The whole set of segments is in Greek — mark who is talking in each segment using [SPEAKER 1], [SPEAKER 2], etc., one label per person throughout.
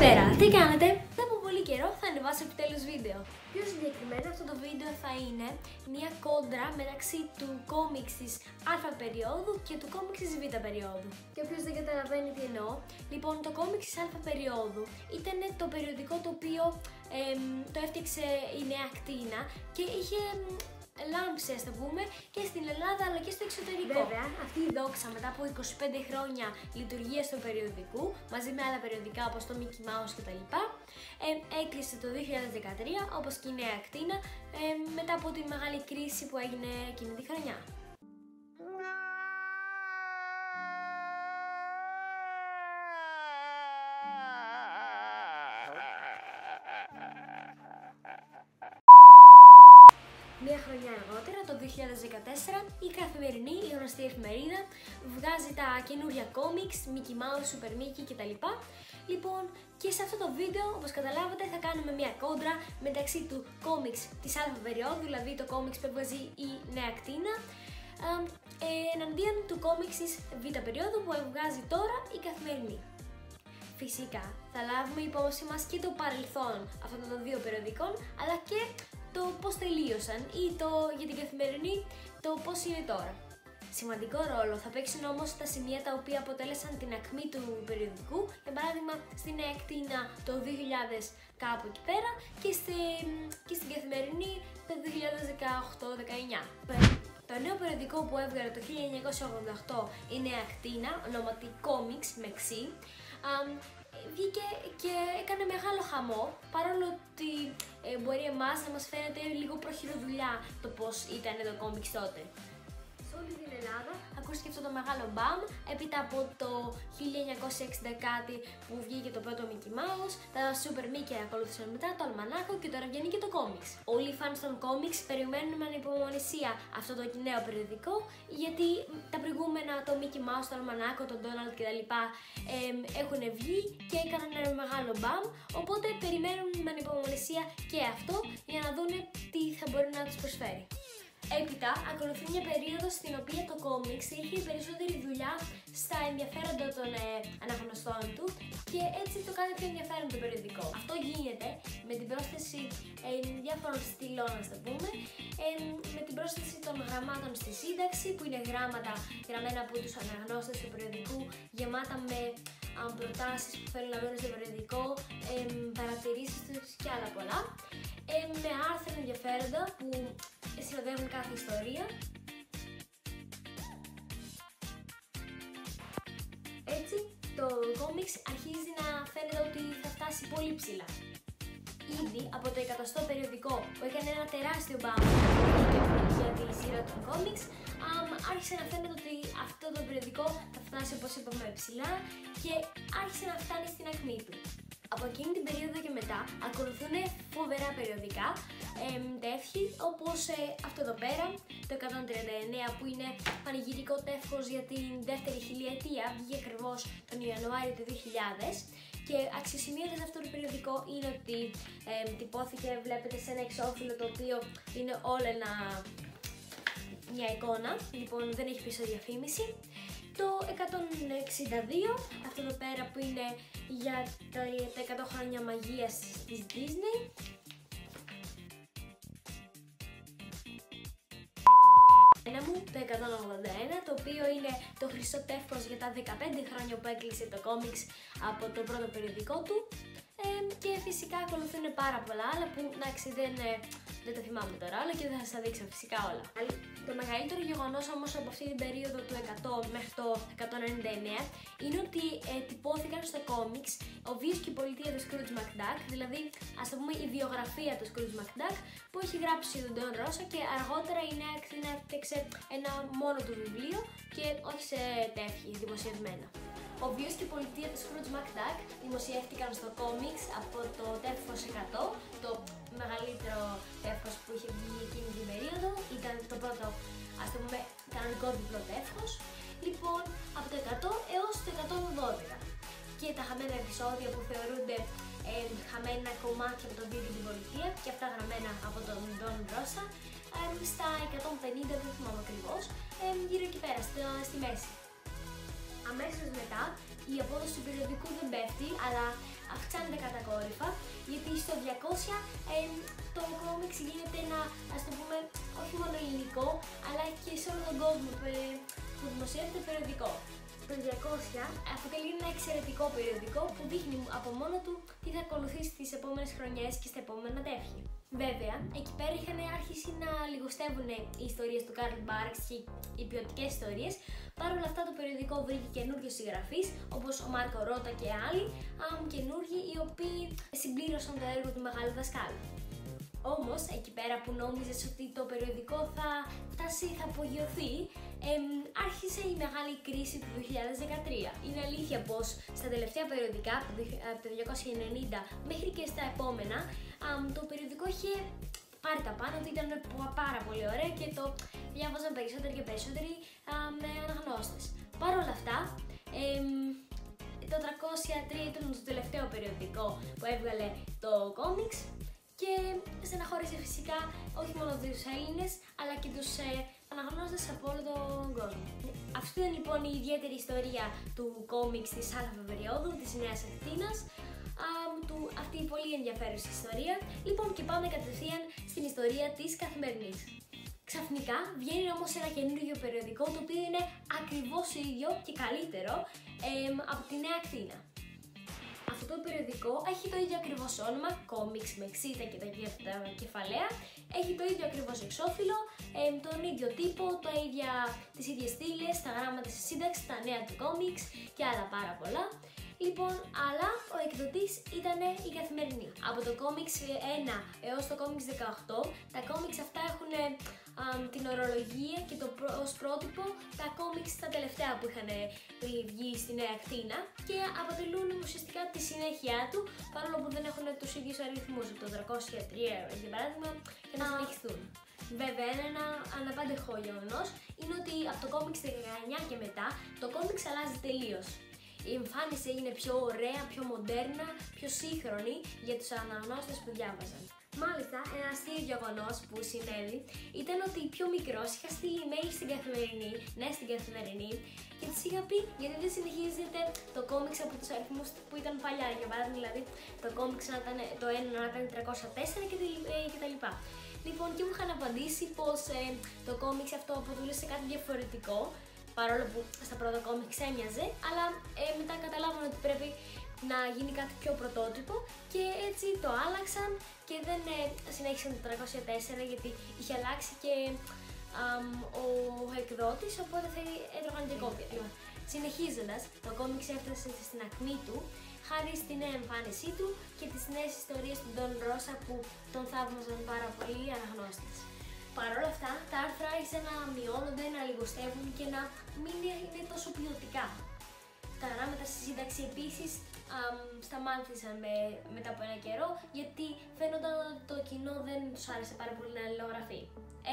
[SPEAKER 1] Καλησπέρα, τι κάνετε? Μετά από πολύ καιρό θα ανεβάσω επιτέλους βίντεο. Πιο συγκεκριμένα αυτό το βίντεο θα είναι μια κόντρα μεταξύ του κόμιξ της Α περίοδου και του κόμιξ της Β περίοδου. Και όποιος δεν καταλαβαίνει τι εννοώ, λοιπόν το κόμιξ της Α περίοδου ήταν το περιοδικό το οποίο το έφτιαξε η Νέα Ακτίνα και είχε λάμψει, ας το πούμε, και στην Ελλάδα αλλά και στο εξωτερικό. Βέβαια, αυτή η δόξα μετά από 25 χρόνια λειτουργίας του περιοδικού, μαζί με άλλα περιοδικά όπως το Mickey Mouse κτλ., έκλεισε το 2013, όπως και η Νέα Ακτίνα, μετά από τη μεγάλη κρίση που έγινε εκείνη τη χρονιά. Μία χρονιά αργότερα, το 2014, η Καθημερινή, η γνωστή εφημερίδα, βγάζει τα καινούρια κόμιξ, Mickey Mouse, Super Mickey κτλ. Λοιπόν, και σε αυτό το βίντεο, όπως καταλάβατε, θα κάνουμε μία κόντρα μεταξύ του κόμιξ της Α περίοδου, δηλαδή το κόμιξ που έβγαζε η Νέα Ακτίνα, εναντίον του κόμιξ της Β περίοδου που βγάζει τώρα η Καθημερινή. Φυσικά, θα λάβουμε υπόψη μας και το παρελθόν αυτών των δύο περιοδικών, αλλά και το πώς τελείωσαν ή για την Καθημερινή το πώς είναι τώρα. Σημαντικό ρόλο θα παίξουν όμως τα σημεία τα οποία αποτέλεσαν την ακμή του περιοδικού, για παράδειγμα στην Νέα Ακτίνα το 2000 κάπου εκεί πέρα και στην Καθημερινή το 2018-19. Το νέο περιοδικό που έβγαλε το 1988 η Νέα Ακτίνα, ονόματι Comics με ξύ, βγήκε και έκανε μεγάλο χαμό, παρόλο ότι μπορεί εμάς να μας φαίνεται λίγο προχειροδουλειά το πώς ήταν το κόμιξ τότε. Σε όλη την Ελλάδα ακούστηκε αυτό το μεγάλο μπαμ, έπειτα από το 1960 κάτι που βγήκε το πρώτο Mickey Mouse, τα Super Mickey ακολούθησαν μετά, το αλμανάκο και τώρα βγαίνει και το κόμιξ. Όλοι οι fans των κόμιξ περιμένουν με ανυπομονησία αυτό το νέο περιοδικό, γιατί τα προηγούμενα, το Mickey Mouse, το αλμανάκο, τον Donald κτλ. Έχουν βγει και έκαναν ένα μεγάλο μπαμ, οπότε περιμένουν με ανυπομονησία και αυτό για να δουν τι θα μπορεί να τους προσφέρει. Έπειτα, ακολουθεί μια περίοδος στην οποία το κόμιξ είχε περισσότερη δουλειά στα ενδιαφέροντα των αναγνωστών του και έτσι το κάνει πιο ενδιαφέρον το περιοδικό. Αυτό γίνεται με την πρόσθεση διάφορων στυλών, ας το πούμε, με την πρόσθεση των γραμμάτων στη σύνταξη, που είναι γράμματα γραμμένα από τους αναγνώστες του περιοδικού, γεμάτα με προτάσεις που θέλουν να δουν στο περιοδικό, παρατηρήσεις τους και άλλα πολλά, με άρθρα ενδιαφέροντα που συνοδεύουν κάθε ιστορία. Έτσι, το κόμιξ αρχίζει να φαίνεται ότι θα φτάσει πολύ ψηλά. Ήδη από το 100ο περιοδικό που έκανε ένα τεράστιο μπαμ για τη σειρά του κόμιξ, άρχισε να φαίνεται ότι αυτό το περιοδικό θα φτάσει, όπως είπαμε, ψηλά και άρχισε να φτάνει στην ακμή του. Από εκείνη την περίοδο και μετά ακολουθούν φοβερά περιοδικά τεύχη, όπως αυτό εδώ πέρα, το 139 που είναι πανηγυρικό τεύχος για την δεύτερη χιλιετία, βγήκε ακριβώς τον Ιανουάριο του 2000 και αξιοσημείωτες αυτό το περιοδικό είναι ότι τυπώθηκε, βλέπετε, σε ένα εξώφυλλο το οποίο είναι όλο μια εικόνα, λοιπόν δεν έχει πίσω διαφήμιση. Το 162, αυτό εδώ πέρα που είναι για τα 100 χρόνια μαγείας της Disney. Το 181, το οποίο είναι το χρυσό τεύχος για τα 15 χρόνια που έκλεισε το κόμιξ από το πρώτο περιοδικό του. Και φυσικά ακολουθούν πάρα πολλά άλλα που, εντάξει, δεν τα θυμάμαι τώρα όλα και δεν θα σας τα δείξω φυσικά όλα. Το μεγαλύτερο γεγονός όμως από αυτή την περίοδο του 100 μέχρι το 199 είναι ότι τυπώθηκαν στο κόμιξ ο βίος και η πολιτεία του Scrooge McDuck, δηλαδή, ας το πούμε, η βιογραφία του Scrooge McDuck που έχει γράψει τον Don Rosa, και αργότερα η Νέα Ακτίνα έφτιαξε ένα μόνο του βιβλίο και όχι σε τεύχη δημοσιευμένα. Ο βίος και η πολιτεία του Scrooge McDuck δημοσιεύτηκαν στο κόμιξ από το τεύχος 100, το μεγαλύτερο τεύχος που είχε βγει εκείνη την περίοδο, ήταν το πρώτο, ας το πούμε, κανονικό διπλό τεύχος, λοιπόν, από το 100 έως το 112. Και τα χαμένα επεισόδια που θεωρούνται χαμένα κομμάτια από το βίο και την πολιτεία, και αυτά γραμμένα από τον Don Rosa, στα 150, δεν θυμάμαι ακριβώς, γύρω εκεί πέρα, στη μέση. Αμέσως μετά η απόδοση του περιοδικού δεν πέφτει, αλλά αυξάνεται κατακόρυφα, γιατί στο 200 το κόμιξ γίνεται ένα, ας το πούμε, όχι μόνο ελληνικό, αλλά και σε όλο τον κόσμο που δημοσιεύεται περιοδικό. Το 200 αποτελεί ένα εξαιρετικό περιοδικό που δείχνει από μόνο του τι θα ακολουθήσει τις επόμενες χρονιές και στα επόμενα τεύχη. Βέβαια, εκεί πέρα είχαν αρχίσει να λιγοστεύουν οι ιστορίες του Καρλ Μπάρξ και οι ποιοτικές ιστορίες. Παρ' όλα αυτά, το περιοδικό βρήκε καινούριους συγγραφείς, όπως ο Μάρκο Ρότα και άλλοι καινούργοι, οι οποίοι συμπλήρωσαν το έργο του μεγάλου δασκάλου. Όμως, εκεί πέρα που νόμιζες ότι το περιοδικό θα απογειωθεί, άρχισε η μεγάλη κρίση του 2013. Είναι αλήθεια πως στα τελευταία περιοδικά, από το 290 μέχρι και στα επόμενα, το περιοδικό είχε πάρει τα πάνω του, ήταν πάρα πολύ ωραίο και το διάβαζαν περισσότεροι και περισσότεροι αναγνώστες. Παρ' όλα αυτά, το 303 ήταν το τελευταίο περιοδικό που έβγαλε το κόμιξ και στεναχώρησε φυσικά όχι μόνο τους Έλληνες, αλλά και τους αναγνώστες από όλο τον κόσμο. Αυτή ήταν λοιπόν η ιδιαίτερη ιστορία του κόμιξ της άλφα περίοδου, της Νέας Ακτίνας, αυτή η πολύ ενδιαφέρουσα ιστορία. Λοιπόν, και πάμε κατευθείαν στην ιστορία της Καθημερινής. Ξαφνικά βγαίνει όμως ένα καινούργιο περιοδικό, το οποίο είναι ακριβώς ίδιο και καλύτερο από τη Νέα Ακτίνα. Αυτό το περιοδικό έχει το ίδιο ακριβώς όνομα, κόμιξ με ξύτα και τα κεφαλαία, έχει το ίδιο ακριβώς εξώφυλλο, τον ίδιο τύπο, τις ίδιες στήλες, τα γράμματα στη σύνταξη, τα νέα του κόμιξ και άλλα πάρα πολλά. Λοιπόν, αλλά ο εκδοτής ήταν η Καθημερινή. Από το κόμιξ 1 έως το κόμιξ 18, τα κόμιξ αυτά έχουν την ορολογία και ως πρότυπο τα κόμιξ τα τελευταία που είχαν βγει στη Νέα Ακτίνα και αποτελούν ουσιαστικά τη συνέχεια του, παρόλο που δεν έχουν τους ίδιους αριθμούς, το 303 για παράδειγμα, και να συνεχιστούν. Βέβαια, ένα αναπάντεχο γεγονός είναι ότι από το κόμιξ 19 και μετά το κόμιξ αλλάζει τελείως. Η εμφάνιση έγινε πιο ωραία, πιο μοντέρνα, πιο σύγχρονη για τους αναγνώστες που διάβαζαν. Μάλιστα, ένα αστείο γεγονός που συνέβη ήταν ότι πιο μικρός είχα στείλει email στην Καθημερινή, στην Καθημερινή, και της είχα πει γιατί δεν συνεχίζεται το κόμιξ από τους αριθμούς που ήταν παλιά. Για παράδειγμα, δηλαδή το κόμιξ να ήταν το 1 να ήταν 304 κτλ. Λοιπόν, και μου είχαν απαντήσει πως το κόμιξ αυτό αποτελούσε κάτι διαφορετικό, παρόλο που στα πρώτα κόμιξ έμοιαζε, αλλά μετά καταλάβαμε ότι πρέπει να γίνει κάτι πιο πρωτότυπο και έτσι το άλλαξαν και δεν συνέχισαν το 304 γιατί είχε αλλάξει και ο εκδότης, οπότε θα έτρωγαν και κόπια. Συνεχίζοντας, το κόμιξ έφτασε στην ακμή του χάρη στη νέα εμφάνισή του και τις νέες ιστορίες του Ντον Ρώσα που τον θαύμαζαν πάρα πολύ οι αναγνώστες. Παρ' όλα αυτά, τα άρθρα άρχισαν να μειώνονται, να λιγοστεύουν και να μην είναι τόσο ποιοτικά. Τα γράμματα στη σύνταξη επίσης σταμάτησαν μετά από ένα καιρό, γιατί φαίνονταν ότι το κοινό δεν τους άρεσε πάρα πολύ να αλληλογραφεί.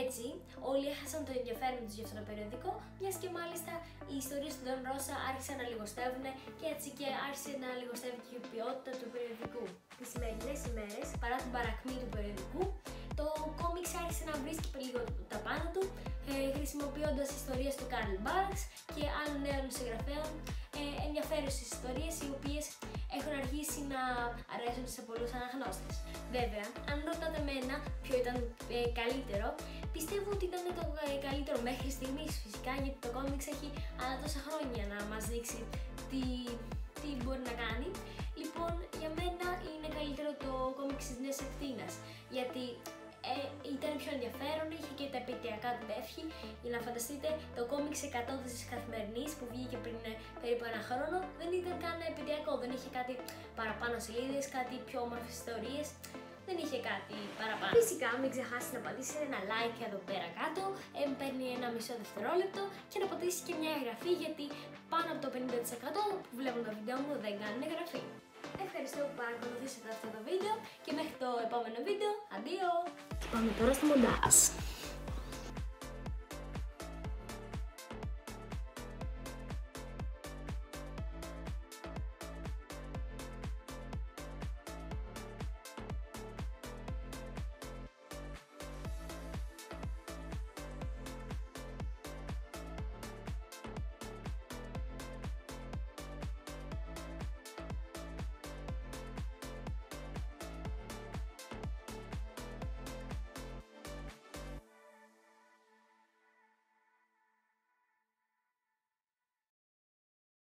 [SPEAKER 1] Έτσι, όλοι έχασαν το ενδιαφέρον τους για αυτό το περιοδικό, μιας και μάλιστα οι ιστορίες του Ντον Ρώσα άρχισαν να λιγοστεύουν και έτσι και άρχισε να λιγοστεύει και η ποιότητα του περιοδικού. Τις σημερινές ημέρες, παρά την παρακμή του περιοδικού, το κόμιξ άρχισε να βρίσκει λίγο τα πάνω του, χρησιμοποιώντας ιστορίες του Καρλ Μπάρξ και άλλων νέων συγγραφέων, ενδιαφέρουσες ιστορίες οι οποίες έχουν αρχίσει να αρέσουν σε πολλούς αναγνώστες. Βέβαια, αν ρωτάτε εμένα ποιο ήταν καλύτερο, πιστεύω ότι ήταν το καλύτερο μέχρι στιγμής φυσικά, γιατί το κόμιξ έχει άλλα τόσα χρόνια να μας δείξει τι μπορεί να κάνει. Λοιπόν, για μένα είναι καλύτερο το κόμιξ της Νέας Ακτίνας, γιατί ήταν πιο ενδιαφέρον, είχε και τα επαιτειακά του τεύχη. Για να φανταστείτε, το κόμιξ 100 της Καθημερινής που βγήκε πριν περίπου ένα χρόνο δεν ήταν καν επαιτειακό, δεν είχε κάτι παραπάνω σελίδες, κάτι πιο όμορφες ιστορίες, δεν είχε κάτι παραπάνω. Φυσικά, μην ξεχάσετε να πατήσετε ένα like εδώ πέρα κάτω, παίρνει ένα μισό δευτερόλεπτο, και να πατήσετε και μια εγγραφή, γιατί πάνω από το 50% που βλέπουν το βίντεο μου δεν κάνουν εγγραφή. Ευχαριστώ που παρακολουθήσατε αυτό το βίντεο και μέχρι το επόμενο βίντεο, αντίο! Πάμε τώρα στο μοντάζ.